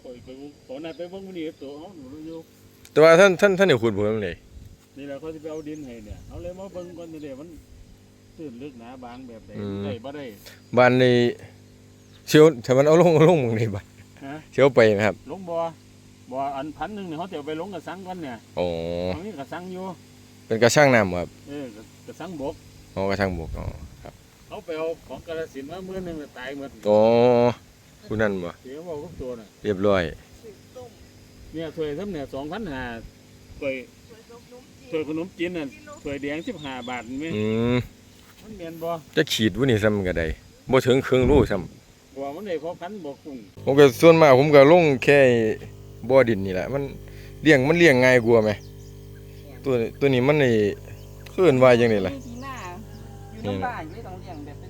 ไปตอนนั้นไปเบิ่งมันนี่ตัวเขาหนูอยู่แต่ว่าท่านได้ขุดบ่จังได๋นี่แหละเขาสิไปเอาดินให้เนี่ยเอาเลยมาเบิ่งก่อนเดี๋ยวมันตื้นลึกหนาบางแบบใดได้บ่ได้บ้านนี้เสียวถ้ามันเอาลงหม้องนี้บัดเสียวไปนะครับลงบ่อัน1,000เนี่ยเขาจะไปลงกระสังก่อนเนี่ยอ๋อตรงนี้กระสังอยู่เป็นกระช่างน้ำครับกระสังบกอ๋อกระช่างบกอ๋อครับเขาไปเอาของกาฬสินธุ์มามื้อนึงตายหมดอ๋อผู้นั้นบ่เดี๋ยวบอกทุกตัวน่ะเรียบร้อยเนี่ยถ้วยซ้ำเนี่ย2,500ถ้วยขนมจีนน่ะถ้วยแดง15 บาทแม่มันแม่นบ่จะขีดวุ้นี่ซ้ำก็ได้บ่ถึงครึ่งโลซ้ำบ่มันได้พอพันบ่คุ้งผมก็ส่วนมากผมก็ลงแค่บ่อดินนี่แหละมันเลี้ยงง่ายกว่าไหมตัวนี้มันนี่เอิ้นว่าจังได๋ล่ะที่หน้าอยู่น้ำบ้านไม่ต้องเลี้ยงแบบ